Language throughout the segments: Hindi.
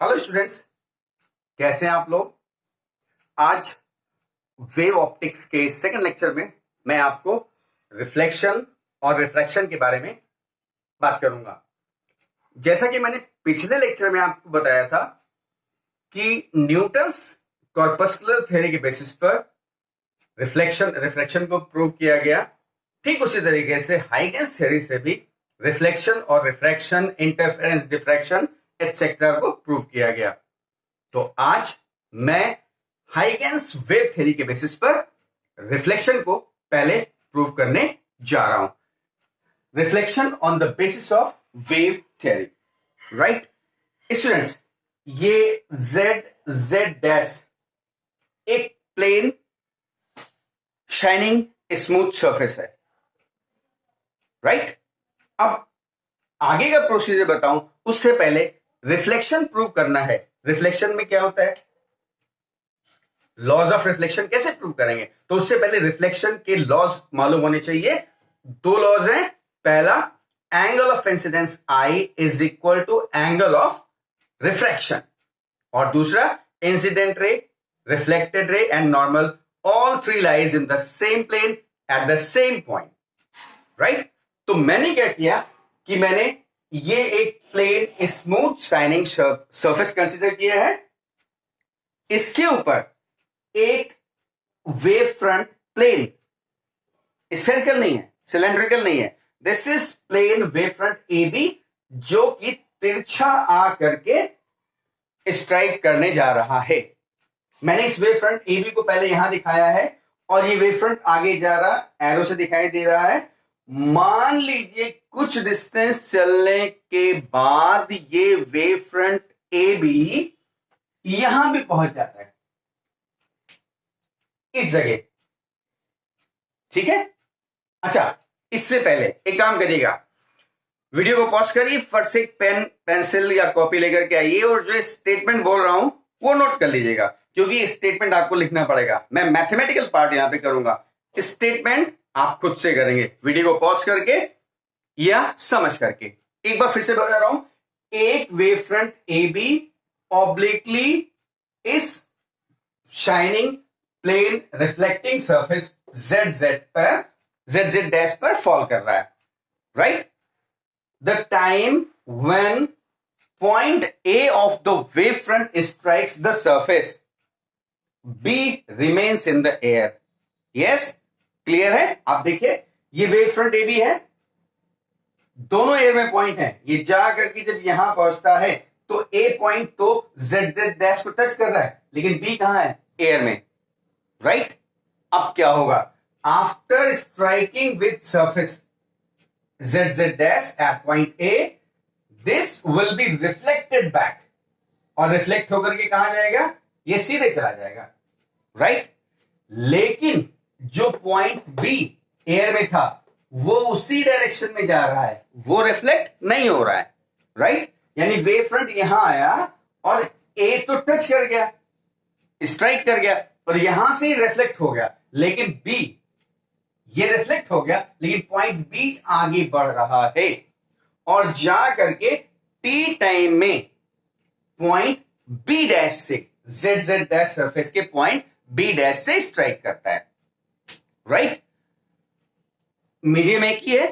हेलो स्टूडेंट्स, कैसे हैं आप लोग। आज वेव ऑप्टिक्स के सेकंड लेक्चर में मैं आपको रिफ्लेक्शन और रिफ्रैक्शन के बारे में बात करूंगा। जैसा कि मैंने पिछले लेक्चर में आपको बताया था कि न्यूटन्स कॉर्पस्कुलर थ्योरी के बेसिस पर रिफ्लेक्शन को प्रूव किया गया। ठीक उसी तरीके से हाइगेंस थ्योरी से भी रिफ्लेक्शन और रिफ्रैक्शन, इंटरफेरेंस, डिफ्रैक्शन एटसेट्रा को प्रूव किया गया। तो आज मैं हाइगेंस वेव थ्योरी के बेसिस पर रिफ्लेक्शन को पहले प्रूव करने जा रहा हूं। Reflection on the basis of wave theory, right students. ये z डैश एक प्लेन शाइनिंग स्मूथ सरफेस है, राइट। अब आगे का प्रोसीजर बताऊं उससे पहले रिफ्लेक्शन प्रूव करना है। रिफ्लेक्शन में क्या होता है, लॉज ऑफ रिफ्लेक्शन कैसे प्रूव करेंगे, तो उससे पहले रिफ्लेक्शन के लॉज मालूम होने चाहिए। दो लॉज हैं। पहला, angle of incidence I is equal to angle of refraction, और दूसरा, incident ray, reflected ray and normal all three lies in the same plane at the same point, right. तो मैंने क्या किया कि मैंने ये एक plane smooth shining surface consider किया है। इसके ऊपर एक वेव फ्रंट प्लेन, स्फेरिकल नहीं है, सिलेंड्रिकल नहीं है, this is plane wave front AB, जो कि तिरछा आ करके स्ट्राइक करने जा रहा है। मैंने इस वेव फ्रंट AB को पहले यहां दिखाया है और ये वेव फ्रंट आगे जा रहा, एरो से दिखाई दे रहा है। मान लीजिए कुछ डिस्टेंस चलने के बाद ये वेव फ्रंट AB यहां भी पहुंच जाता है, इस जगह, ठीक है। अच्छा, इससे पहले एक काम करिएगा, वीडियो को पॉज करिए, फट से पेन पेंसिल या कॉपी लेकर के आइए और जो स्टेटमेंट बोल रहा हूं वो नोट कर लीजिएगा, क्योंकि स्टेटमेंट आपको लिखना पड़ेगा। मैं मैथमेटिकल पार्ट यहां पे करूंगा, स्टेटमेंट आप खुद से करेंगे, वीडियो को पॉज करके या समझ करके। एक बार फिर से बता रहा हूं, एक वेव फ्रंट AB ऑब्लिकली इस shining plane reflecting surface ZZ dash पर फॉल कर रहा है, right. The time when point A of the wavefront strikes the surface, B remains in the air. Yes, clear है। आप देखिए, ये वेव फ्रंट AB है, दोनों एयर में पॉइंट है। ये जा करके जब यहां पहुंचता है तो A पॉइंट तो ZZ डैश को टच कर रहा है, लेकिन B कहां है, एयर में, राइट। अब क्या होगा, after striking with surface ZZ dash at point A, this will be reflected back, और रिफ्लेक्ट होकर के कहां जाएगा, ये सीधे चला जाएगा, राइट। लेकिन जो पॉइंट B एयर में था वो उसी डायरेक्शन में जा रहा है, वो रिफ्लेक्ट नहीं हो रहा है, राइट। यानी वेव फ्रंट यहां आया और A तो टच कर गया, स्ट्राइक कर गया, और यहां से रिफ्लेक्ट हो गया, लेकिन B, ये रिफ्लेक्ट हो गया, लेकिन पॉइंट B आगे बढ़ रहा है और जा करके T टाइम में पॉइंट B डैश से, ZZ डैश सरफेस के पॉइंट B डैश से स्ट्राइक करता है, राइट। मीडियम एक ही है,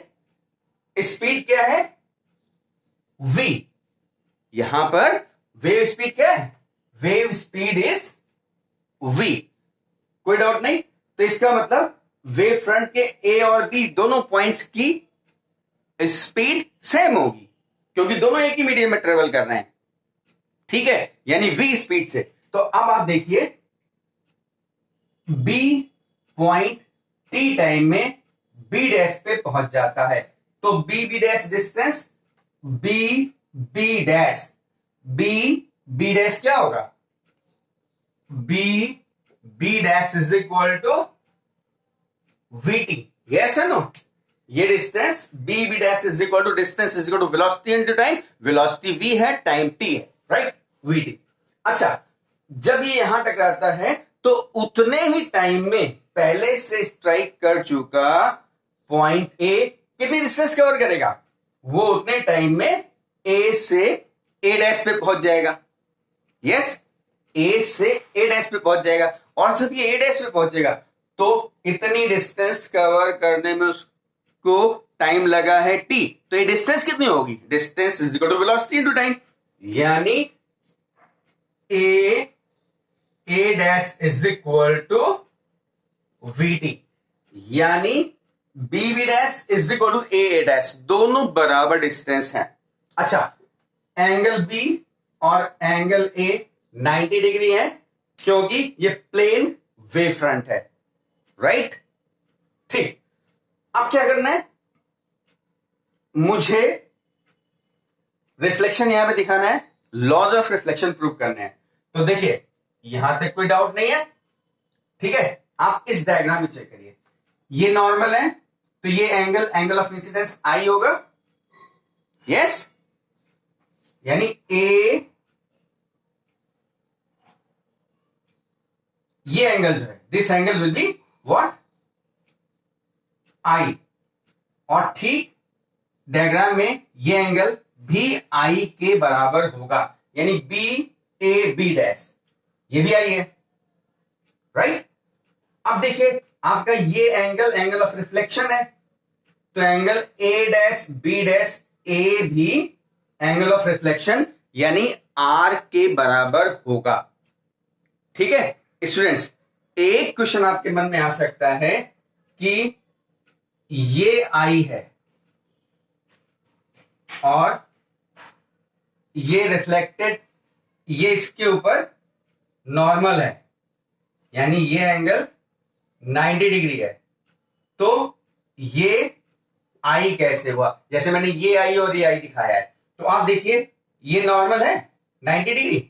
स्पीड क्या है, V। यहां पर वेव स्पीड क्या है, वेव स्पीड इज V, कोई डाउट नहीं। तो इसका मतलब वेव फ्रंट के A और B दोनों पॉइंट्स की स्पीड सेम होगी, क्योंकि दोनों एक ही मीडियम में ट्रेवल कर रहे हैं, ठीक है, यानी V स्पीड से। तो अब आप देखिए, B पॉइंट T टाइम में B डैश पे पहुंच जाता है, तो B dash distance, B dash क्या होगा, B dash is equal to VT, yes है नो। ये distance B dash is equal to distance is equal to velocity into time, velocity V है, टाइम T है, राइट, VT। अच्छा, जब ये यहां टकराता है तो उतने ही टाइम में पहले से स्ट्राइक कर चुका पॉइंट A कितनी डिस्टेंस कवर करेगा, वो उतने टाइम में A से A डैश पे पहुंच जाएगा, यस, ए से ए डैश पे पहुंच जाएगा, और जब ये ए डैश पे पहुंचेगा तो इतनी डिस्टेंस कवर करने में उसको टाइम लगा है टी, तो ये डिस्टेंस कितनी होगी, distance is equal to velocity into time, यानी A dash is equal to VT, यानी B B dash is equal to A dash, दोनों बराबर डिस्टेंस हैं। अच्छा, एंगल बी और एंगल ए 90 डिग्री है क्योंकि ये प्लेन वेव फ्रंट है, राइट। ठीक, अब क्या करना है, मुझे रिफ्लेक्शन यहां पे दिखाना है, लॉज ऑफ रिफ्लेक्शन प्रूव करने हैं। तो देखिए यहां तक कोई डाउट नहीं है, ठीक है। आप इस डायग्राम में चेक करिए, ये नॉर्मल है तो ये एंगल ऑफ इंसिडेंस आई होगा, यस, यानी ए, ये एंगल जो है, this angle will be what, i, और ठीक डायग्राम में ये एंगल भी आई के बराबर होगा, यानी बी ए बी डैश, ये भी आई है, राइट। अब देखिए आपका ये एंगल ऑफ रिफ्लेक्शन है, तो angle A dash B dash A भी एंगल ऑफ रिफ्लेक्शन यानी आर के बराबर होगा, ठीक है स्टूडेंट्स। एक क्वेश्चन आपके मन में आ सकता है कि ये आई है और ये रिफ्लेक्टेड, ये इसके ऊपर नॉर्मल है, यानी ये एंगल 90 डिग्री है, तो ये आई कैसे हुआ, जैसे मैंने ये आई और ये आई दिखाया है, तो आप देखिए ये नॉर्मल है 90 डिग्री,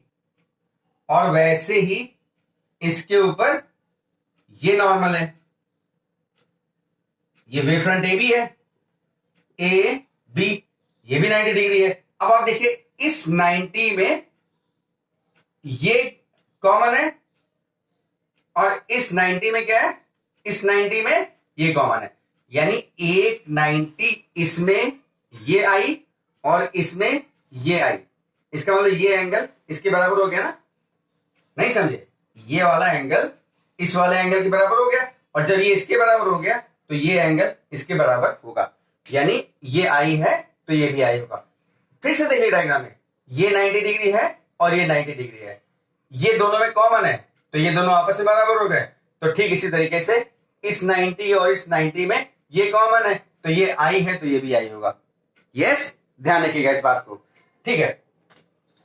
और वैसे ही इसके ऊपर ये नॉर्मल है, ये वेव फ्रंट ए भी है, ए बी, ये भी 90 डिग्री है। अब आप देखिए इस 90 में ये कॉमन है और इस 90 में क्या है, इस 90 में ये कॉमन है, यानी एक 90 इसमें ये आई और इसमें ये आई, इसका मतलब ये एंगल इसके बराबर हो गया ना, नहीं समझे, ये वाला एंगल इस वाले एंगल के बराबर हो गया, और जब ये इसके बराबर हो गया तो ये एंगल इसके बराबर होगा, यानी ये आई है तो ये भी आई होगा। फिर से देखिए डायग्राम में, ये 90 डिग्री है और ये 90 डिग्री है, ये दोनों में कॉमन है तो ये दोनों आपस में बराबर हो गए, तो ठीक इसी तरीके से इस 90 और इस 90 में ये कॉमन है तो ये आई है तो ये भी आई होगा, यस, ध्यान रखिएगा इस बात को, ठीक है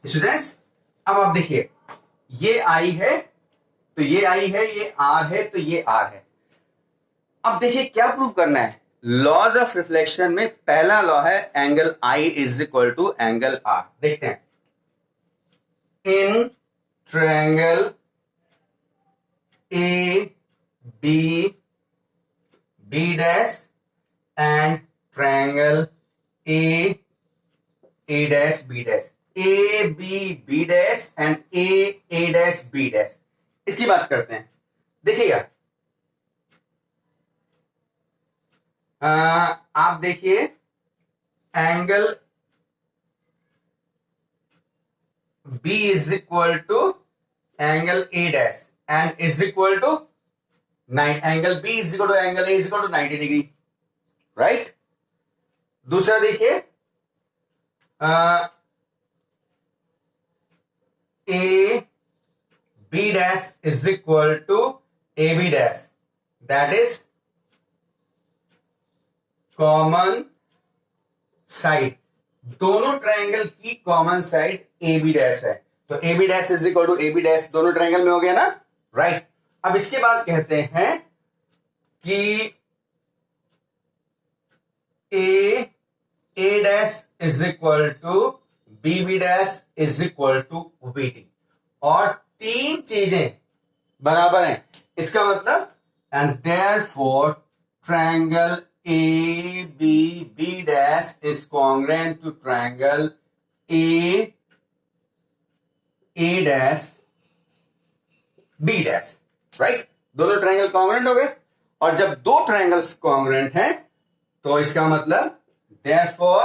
स्टूडेंट्स। अब आप देखिए ये आई है तो ये आई है, ये आर है तो ये आर है। अब देखिए क्या प्रूव करना है, लॉज ऑफ रिफ्लेक्शन में पहला लॉ है angle I is equal to angle R. देखते हैं, in triangle A B B dash and triangle A dash B dash, A B B dash and A dash B dash, इसकी बात करते हैं। देखिएगा आप देखिए angle B is equal to angle A dash and is equal to angle B is equal to angle A is equal to 90 degree, right. दूसरा देखिए A B dash is equal to A B dash, that is common side, दोनों ट्रायंगल की common side A B dash है, तो A B dash is equal to A B dash दोनों ट्रायंगल में हो गया ना, राइट। अब इसके बाद कहते हैं कि A dash is equal to B B dash is equal to B T, और तीन चीजें बराबर हैं, इसका मतलब and therefore triangle A B B dash is congruent to triangle A dash B dash, right. दोनों ट्रायंगल कॉन्ग्रुएंट हो गए, और जब दो ट्रायंगल्स कॉन्ग्रुएंट हैं तो इसका मतलब therefore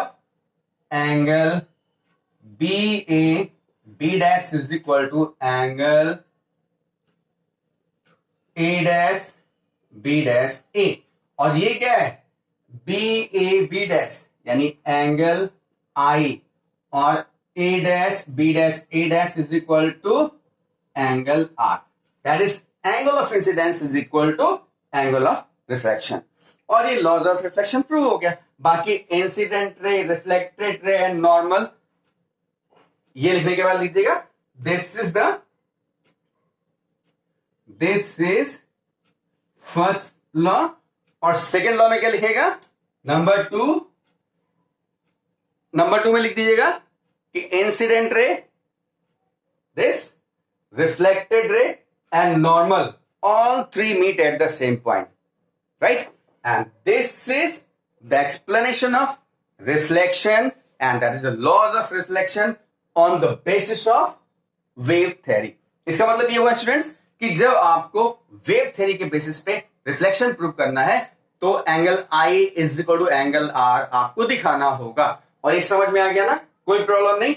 angle B A B dash is equal to angle A dash B dash A, और ये क्या है BAB dash यानी एंगल I, और A dash B dash A dash is equal to angle R. That is angle of incidence is equal to angle of refraction. और ये लॉज ऑफ रिफ्लेक्शन प्रूव हो गया. बाकी incident ray, reflected ray and normal, ये लिखने के बाद लिख देगा दिस इज फर्स्ट लॉ, और सेकेंड लॉ में क्या लिखेगा नंबर टू में लिख दीजिएगा कि incident ray, this reflected ray and normal, all three meet at the same point, right? And this is the explanation of reflection, and that is the laws of reflection on the basis of wave theory. इसका मतलब ये हुआ स्टूडेंट्स कि जब आपको वेव थ्योरी के बेसिस पे रिफ्लेक्शन प्रूव करना है तो angle I is equal to angle R आपको दिखाना होगा. और ये समझ में आ गया ना, कोई प्रॉब्लम नहीं.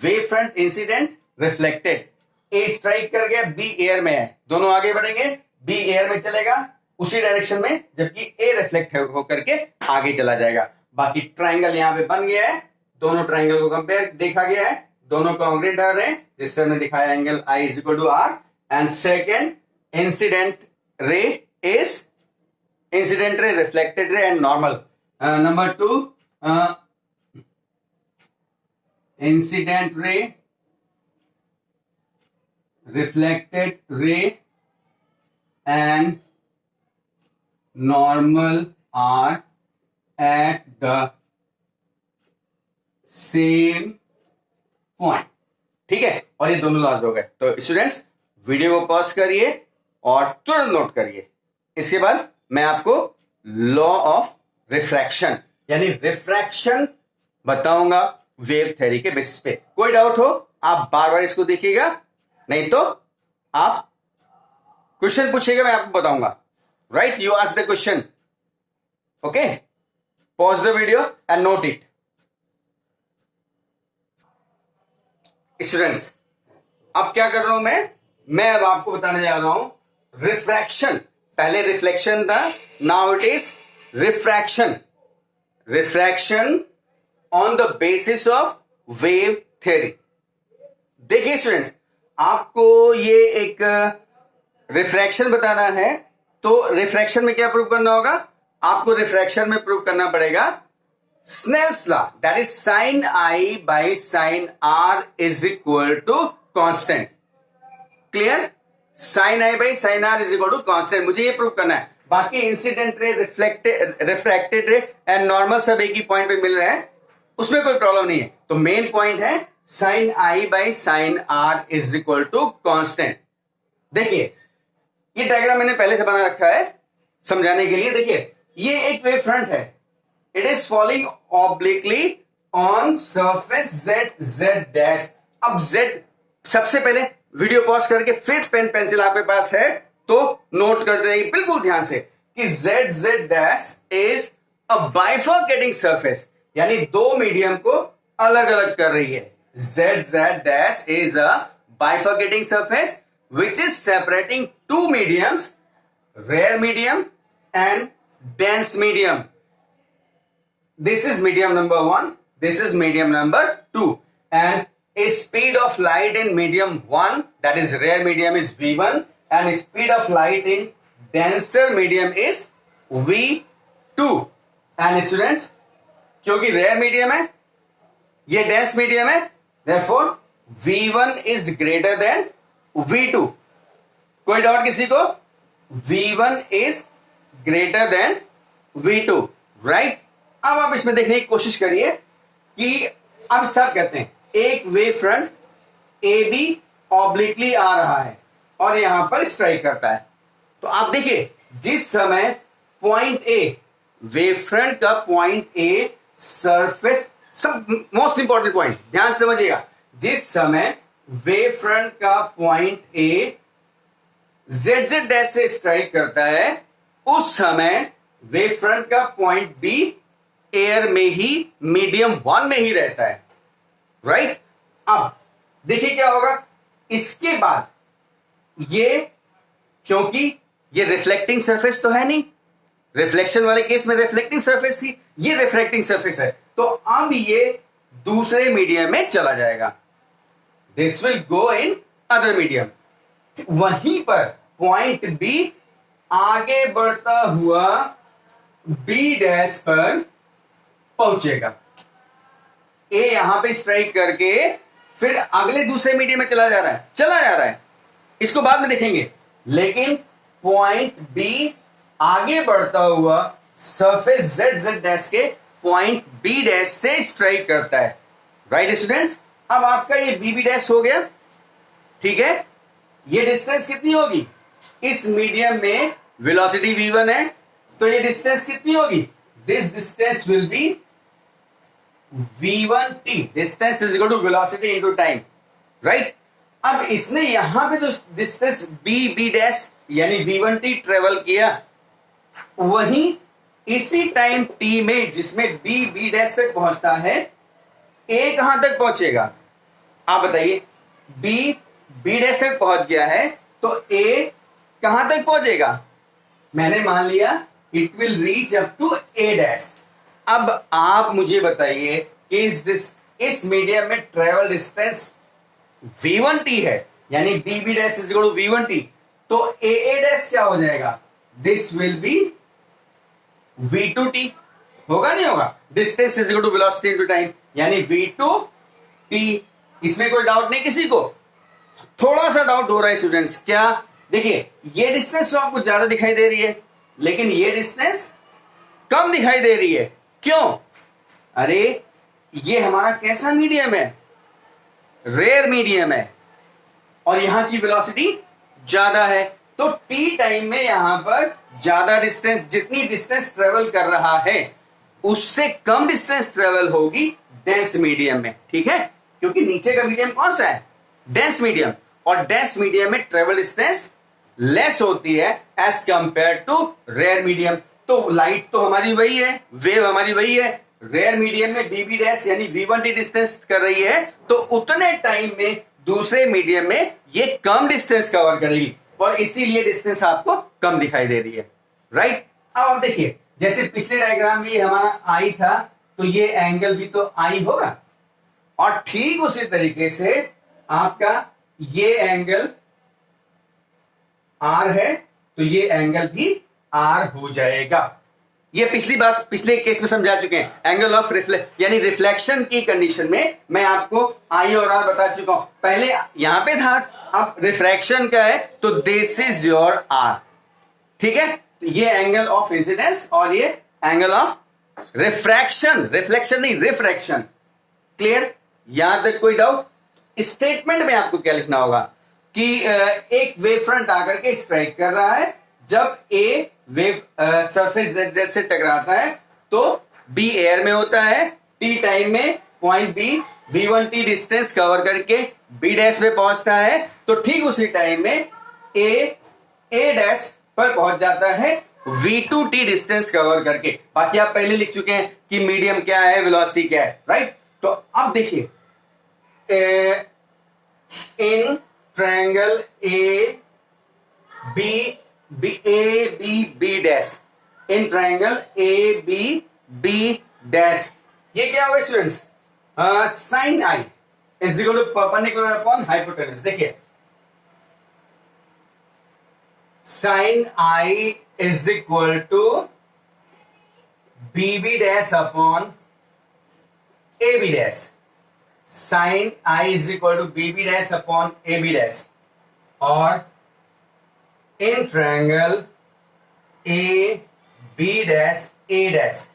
Wave front, incident, reflected. ए स्ट्राइक कर गया, बी एयर में है, दोनों आगे बढ़ेंगे, बी एयर में चलेगा उसी डायरेक्शन में, जबकि ए रिफ्लेक्ट होकर के आगे चला जाएगा. बाकी ट्राइंगल यहां पे बन गया है, दोनों ट्राइंगल को कंपेयर देखा गया है, दोनों कॉन्ग्रेट आ रहे हैं, जिससे हमने दिखाया angle I is equal to R. And second incident ray is incident ray, reflected ray and normal. Number two incident ray, reflected ray and normal are at the same point. ठीक है, और ये दोनों लॉज हो गए. तो स्टूडेंट्स वीडियो को पॉज करिए और तुरंत नोट करिए. इसके बाद मैं आपको लॉ ऑफ रिफ्रैक्शन यानी रिफ्रैक्शन बताऊंगा वेव थ्योरी के बेसिस पे. कोई डाउट हो आप बार बार इसको देखिएगा, नहीं तो आप क्वेश्चन पूछिएगा, मैं आपको बताऊंगा. Right, you ask the question. Okay, pause the video and note it. Students अब क्या कर रहा हूं मैं अब आपको बताने जा रहा हूं रिफ्रैक्शन. पहले रिफ्लेक्शन था, now it is refraction. Refraction on the basis of wave theory. देखिए स्टूडेंट्स, आपको ये एक रिफ्रैक्शन बताना है, तो रिफ्रैक्शन में क्या प्रूव करना होगा, आपको रिफ्रैक्शन में प्रूव करना पड़ेगा Snell's law, that is sine I by sine R is equal to constant. Clear, sine I by sine R is equal to constant, मुझे ये प्रूव करना है. बाकी incident ray, refracted ray and normal सब एक ही पॉइंट पे मिल रहे हैं, उसमें कोई प्रॉब्लम नहीं है. तो मेन पॉइंट है sine I by sine R is equal to constant. देखिए ये डायग्राम मैंने पहले से बना रखा है समझाने के लिए. देखिए ये एक वेव फ्रंट है, it is falling obliquely on surface Z dash. अब Z, सबसे पहले वीडियो पॉज करके फिर पेन पेंसिल आपके पास है तो नोट कर देंगे बिल्कुल ध्यान से कि Z dash is a bifurcating surface, यानी दो मीडियम को अलग अलग कर रही है. Z dash is a bifurcating surface which is separating two mediums, rare medium and dense medium. This is medium number 1, this is medium number 2, and a speed of light in medium 1, that is rare medium, is V1, and speed of light in denser medium is V2. And students, क्योंकि rare medium है, ये dense medium है, therefore V1 is greater than V2. कोई डाउट किसी को? V1 is greater than V2, right? अब आप इसमें देखने की कोशिश करिए कि अब सब कहते हैं एक वेव फ्रंट AB ऑब्लिकली आ रहा है और यहां पर स्ट्राइक करता है. तो आप देखिए जिस समय पॉइंट A, वेव फ्रंट का पॉइंट A सरफेस, सब मोस्ट इंपॉर्टेंट पॉइंट ध्यान से समझिएगा, जिस समय वेव फ्रंट का पॉइंट A Z डैश से स्ट्राइक करता है उस समय वेव फ्रंट का पॉइंट B एयर में ही, मीडियम 1 में ही रहता है, राइट? अब देखिए क्या होगा इसके बाद, ये क्योंकि ये रिफ्लेक्टिंग सरफेस तो है नहीं, रिफ्लेक्शन वाले केस में रिफ्लेक्टिंग सरफेस थी, ये रिफ्रैक्टिंग सरफेस है, तो अब ये दूसरे मीडियम में चला जाएगा, this will go in other medium. वहीं पर पॉइंट बी आगे बढ़ता हुआ बी डैश पर पहुंचेगा, ए यहां पे स्ट्राइक करके फिर अगले दूसरे मीडियम में चला जा रहा है, इसको बाद में देखेंगे, लेकिन पॉइंट बी आगे बढ़ता हुआ सरफेस जेड जेड डैश के पॉइंट बी डैश से स्ट्राइक करता है। राइट स्टूडेंट्स, अब आपका ये बी बी डैश हो गया, ठीक है। ये डिस्टेंस कितनी होगी, इस मीडियम में वेलोसिटी v1 है, तो ये डिस्टेंस कितनी होगी, this distance will be v1t, distance is equal to velocity into time. Right, अब इसने यहां पे जो डिस्टेंस बी बी डैश यानी v1t ट्रेवल किया, वहीं इसी टाइम t में जिसमें b b डैश तक पहुंचता है, a कहां तक पहुंचेगा, आप बताइए। b b डैश तक पहुंच गया है, तो a कहां तक पहुंचेगा, मैंने मान लिया it will reach up to a dash. अब आप मुझे बताइए कि इस मीडियम में ट्रेवल डिस्टेंस v1t है, यानी b b dash is equal to v1t, तो a a डैश क्या हो जाएगा, दिस विल बी v2t, होगा नहीं होगा, distance is equal to velocity into time, यानी v2t। इसमें कोई डाउट नहीं किसी को, थोड़ा सा डाउट हो रहा है स्टूडेंट्स, क्या, देखिए ये डिस्टेंस तो आपको ज्यादा दिखाई दे रही है, लेकिन ये डिस्टेंस कम दिखाई दे रही है, क्यों, अरे ये हमारा कैसा मीडियम है, रेयर मीडियम है, और यहां की वेलोसिटी ज्यादा है, तो टी टाइम में यहां पर ज्यादा डिस्टेंस, जितनी डिस्टेंस ट्रेवल कर रहा है उससे कम डिस्टेंस ट्रेवल होगी डेंस मीडियम में, ठीक है, क्योंकि नीचे का मीडियम कौन सा है, डेंस मीडियम, और डेंस मीडियम में ट्रेवल डिस्टेंस लेस होती है as compare to rare medium. तो लाइट तो हमारी वही है, वेव हमारी वही है, रेयर मीडियम में बीबी डैश यानी v1t डिस्टेंस कर रही है, तो उतने टाइम में दूसरे मीडियम में ये कम डिस्टेंस कवर करेगी, और इसीलिए डिस्टेंस आपको कम दिखाई दे रही है। राइट, अब आप देखिए जैसे पिछले डायग्राम में ये हमारा आई था, तो ये एंगल भी तो आई होगा, और ठीक उसी तरीके से आपका ये एंगल आर है, तो ये एंगल भी आर हो जाएगा। ये पिछले केस में समझा चुके हैं, एंगल ऑफ यानी रिफ्लेक्शन की कंडीशन में मैं आपको आई और आर बता चुका हूं, पहले यहां पे था, अब रिफ्रैक्शन का है, तो दिस इज योर आर, ठीक है। तो ये एंगल ऑफ इंसिडेंस और ये एंगल ऑफ रिफ्रैक्शन, रिफ्लेक्शन नहीं रिफ्रैक्शन, क्लियर, यहां तक कोई डाउट। स्टेटमेंट में आपको क्या लिखना होगा कि एक वेव फ्रंट आकर के स्ट्राइक कर रहा है, जब ए वेव सरफेस जेड से टकराता है तो बी एयर में होता है, टी टाइम में point B v1t distance cover करके बी डैश पे पहुंचता है, तो ठीक उसी टाइम में ए डैश पर पहुंच जाता है v2t डिस्टेंस कवर करके। बाकी आप पहले लिख चुके हैं कि मीडियम क्या है, वेलोसिटी क्या है, राइट। तो अब देखिए in triangle A B dash, in triangle A B dash, ये क्या होगा students, sine i is equal to perpendicular upon hypotenuse. देखिए sine i is equal to B dash upon A B dash, sine i is equal to B dash upon A B dash, और in triangle A B dash A dash,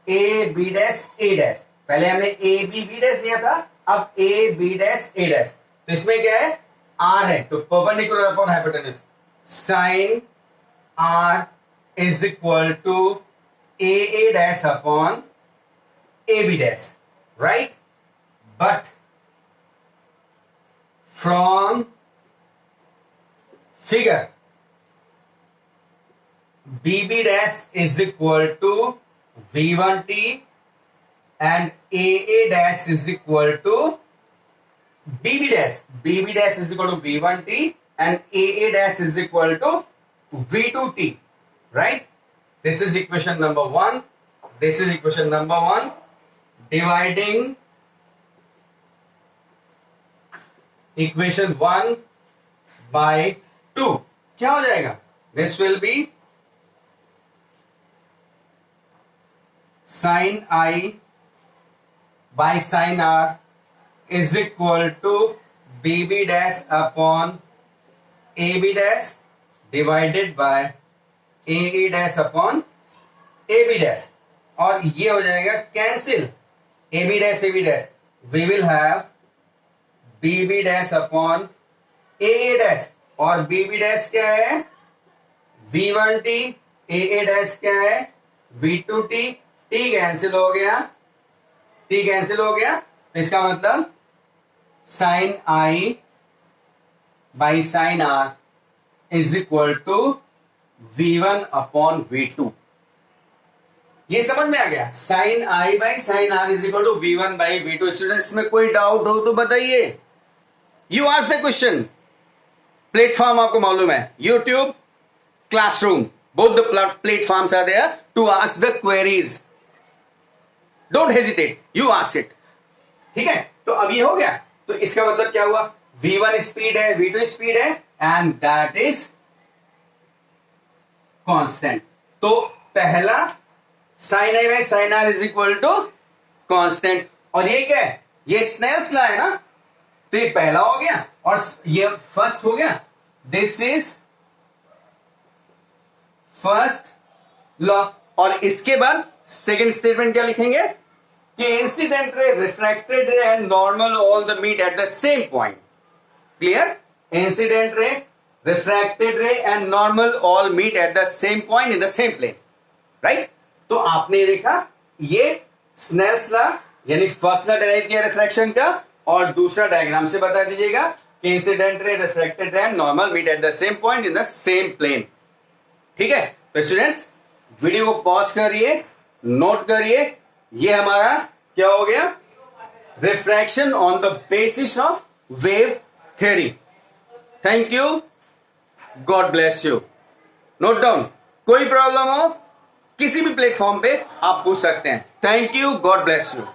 A B dash A dash, पहले हमने ए बी डैश लिया था, अब ए बी डैश ए डैश, तो इसमें क्या है, आर है, तो perpendicular upon hypotenuse, sine R is equal to A dash upon A B dash, right. But from figure BB dash is equal to V1t and AA dash is equal to BB dash is equal to V1T and AA dash is equal to V2T, right? This is equation number 1. This is equation number 1. Dividing equation 1 by 2. क्या हो जाएगा? This will be sin I by sin R is equal to BB dash upon AB dash divided by AE dash upon AB dash. और ये हो जाएगा cancel AB dash AB dash. We will have BB dash upon AA dash. और BB dash क्या है? V1T. AA dash क्या है? V2T. T कैंसिल हो गया. T कैंसिल हो गया. तो इसका मतलब sin I by sin R is equal to V1 upon V2. ये समझ में आ गया. sin I by sin R is equal to V1 by V2. Students में कोई डाउट हो तो बताइए. You ask the question. Platform आपको मालूम है, YouTube, classroom, both the platforms are there to ask the queries. Don't hesitate, you ask it. ठीक है, तो अब ये हो गया. तो इसका मतलब क्या हुआ? V1 स्पीड है, V2 स्पीड है, एंड दैट इज कांस्टेंट. तो पहला sin I by sin R is equal to constant. और ये क्या है? ये स्नेल्स लॉ है ना. तो ये पहला हो गया और ये फर्स्ट हो गया. This is first law. और इसके बाद सेकेंड स्टेटमेंट क्या लिखेंगे कि incident ray, refracted ray and normal all the meet at the same point. Clear? Incident ray, refracted ray and normal all meet at the same point in the same plane. Right? तो आपने देखा ये स्नेल्स लॉ यानी फर्स्ट लॉ डेराइव किया रिफ्रैक्शन का, और दूसरा डायग्राम से बता दीजिएगा कि incident ray, refracted ray and normal meet at the same point in the same plane. ठीक है? तो स्टूडेंट्स वीडियो को पॉज करिए, नोट करिए. ये हमारा क्या हो गया? Refraction on the basis of wave theory. Thank you. God bless you. Note down. कोई प्रॉब्लम हो किसी भी प्लेटफॉर्म पे आप पूछ सकते हैं. Thank you. God bless you.